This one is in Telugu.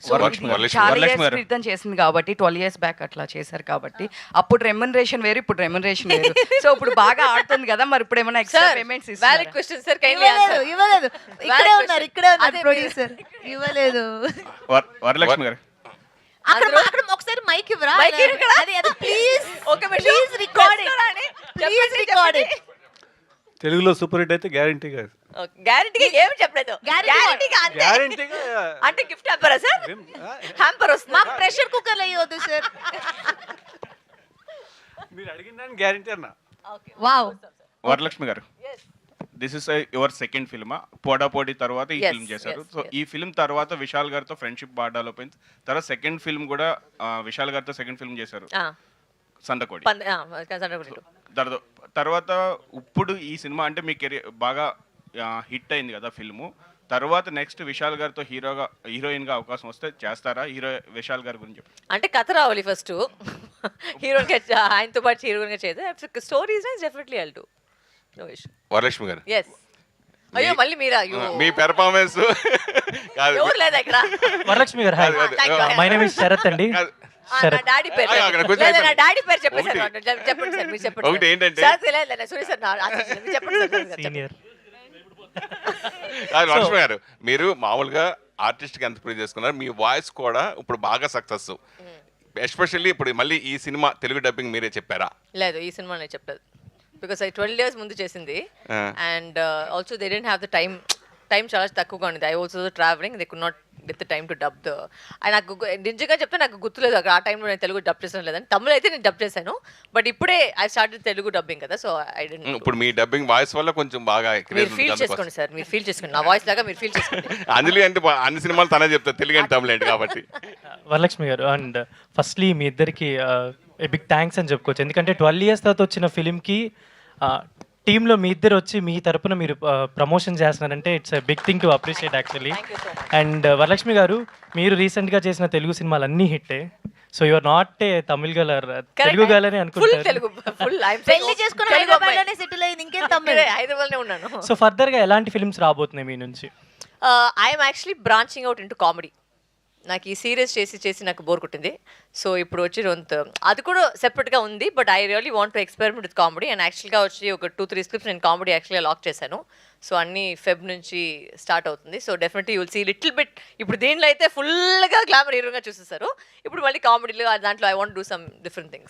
సో వరలక్ష్మి గారు. చాలా వరలక్ష్మి ఇయర్స్ గారు. క్రితం చేసింది కాబట్టి 12 ఇయర్స్ బ్యాక్ అట్లా చేశారు కాబట్టి అప్పుడు రెమ్యునరేషన్ వేరు ఇప్పుడు రెమ్యునరేషన్ వేరు సో ఇప్పుడు బాగా ఆడుతుంది కదా మరి ఇప్పుడు ఏమైనా ఎక్స్ట్రా పేమెంట్స్ వ్యాలిడ్ ఇస్తారు క్వశ్చన్ సార్ కైండ్లీ ఇవ్వలేదు ఇక్కడే ఉన్నారు అదే ప్రొడ్యూసర్ ఇవ్వలేదు వరలక్ష్మి గారు. అక్కడ అక్కడ ఒకసారి మైక్ ఇవ్వరా Mic ఇక్కడ? అది అది ప్లీజ్ ఒక ప్లీజ్ రికార్డ్ ప్లీజ్ రికార్డ్ తెలుగులో సూపర్ హిట్ అయితే గ్యారంటీ కాదు. గ్యారెంటీగా ఏమి చెప్పలేదు Guarantee గ్యారెంటీగా అంతే గ్యారంటీగా అంటే గిఫ్ట్ హ్యాంపరా సార్ హ్యాంపర్ వస్తుంది మాకు ప్రెషర్ కుక్కర్ అయ్యొద్దు సార్ మీరు అడిగిన దానికి గ్యారంటీ అన్న. వావ్ వరలక్ష్మి గారు, this is your second film. పోటాపోటీ తర్వాత ఈ Yes, ఫిల్మ్ చేశారు. yes, సో ఈ ఫిల్మ్ తర్వాత విశాల్ గారితో ఫ్రెండ్షిప్ బాగా డెవలప్ అయింది. తర్వాత సెకండ్ ఫిల్మ్ కూడా విశాల్ గారితో సెకండ్ ఫిల్మ్ చేశారు, సందకోడి. తర్వాత ఇప్పుడు ఈ సినిమా అంటే మీ కెరీర్ బాగా హిట్ అయింది కదా ఫిల్ము. తర్వాత నెక్స్ట్ విశాల్ గారితో హీరోయిన్గా అవకాశం వస్తే చేస్తారా? విశాల్ గారి గురించి చెప్పండి. అంటే కథ రావాలి ఫస్ట్ హీరోయిన్ ఆయనతో పాటు హీరోయిన్ గా చేస్తే stories definitely I'll do no issue. Varalakshmi గారు, ఎస్ అయ్యో మళ్ళీ మీరా అయ్యో మీ పెర్ఫార్మెన్స్ కాదు, ఎవరు లేదా ఇక్కడ వరలక్ష్మి గారు hi, my name is Sharath అండి. నా శరత్. డాడీ పేరు అక్కడ కొంచెం లేదా నా అయిపోయింది. డాడీ పేరు చెప్పేసారు చెప్పండి సార్ మీరు చెప్పండి ఒకటి ఏంటంటే- సార్ లేదు సూర్య సార్ మీరు చెప్పండి సార్ సీనియర్. కాదు వరలక్ష్మి గారు, మీరు మామూలుగా ఆర్టిస్ట్ కి ఎంత ప్రూవ్ చేసుకున్నారు, మీ వాయిస్ కూడా ఇప్పుడు బాగా సక్సెస్. ఎస్పెషల్లీ ఇప్పుడు మళ్ళీ ఈ సినిమా తెలుగు డబ్బింగ్ మీరే చెప్పారా? లేదు ఈ సినిమా నేను చెప్పలేదు బికాస్ 12 ఇయర్స్ ముందు చేసింది and also they didn't have the time చాలా తక్కువగా ఉంది. I also travelling they could not get the time to dub the. నాకు నిజంగా చెప్తే నాకు గుర్తులేదు అక్కడ ఆ టైంలో నేను తెలుగు డబ్ చేసాను లేదని. తమిళ అయితే నేను డబ్ చేశాను బట్ ఇప్పుడే ఐ స్టార్ట్ తెలుగు డబ్బింగ్ కదా సో ఐ డెంట్. ఇప్పుడు మీ డబ్బింగ్ వాయిస్ వల్ల కొంచెం బాగా మీరు ఫీల్ చేసుకోండి సార్, మీరు ఫీల్ చేసుకోండి నా వాయిస్ లాగా మీరు ఫీల్ చేసుకోండి. అంజలి అంటే అన్ని సినిమాలు తనే చెప్తారు, తెలుగు అంటే తమిళ ఏంటి కాబట్టి. వరలక్ష్మి గారు, అండ్ ఫస్ట్లీ మీ ఇద్దరికి బిగ్ థ్యాంక్స్ అని చెప్పుకోవచ్చు. ఎందుకంటే 12 ఇయర్స్ తర్వాత వచ్చిన ఫిలింకి టీంలో మీ ఇద్దరు వచ్చి మీ తరపున మీరు ప్రమోషన్ చేస్తున్నారంటే it's a big thing to appreciate actually. And Varalakshmi గారు, మీరు రీసెంట్గా చేసిన తెలుగు సినిమాలు అన్నీ హిట్టే. So your not a Tamil girl, Telugu girl అని ఫుల్ అనుకుంటారు. తెలుగు ఫుల్ ఐ పెళ్లి చేసుకుని హైదరాబాద్ లోనే సెటిల్ అయ్యింది ఇంకేం తమిళ హైదరాబాద్లో ఉన్నాను. సో ఫర్దర్గా ఎలాంటి ఫిల్మ్స్ రాబోతున్నాయి మీ నుంచి? I'm actually branching out into comedy. నాకు ఈ సీరియస్ చేసి నాకు బోర్ కొట్టింది. సో ఇప్పుడు వచ్చి అది కూడా సెపరేట్గా ఉంది but I really want to experiment with comedy and యాక్చువల్గా వచ్చి ఒక 2-3 స్క్రిప్ట్స్ నేను కామెడీ యాక్చువల్గా లాక్ చేశాను. సో అన్ని ఫెబ్ నుంచి స్టార్ట్ అవుతుంది. So definitely you'll see little bit. ఇప్పుడు దీంట్లో అయితే ఫుల్గా గ్లామర్ హీరోగా చూసేస్తారు. ఇప్పుడు మళ్ళీ కామెడీలో దాంట్లో I want do some different things.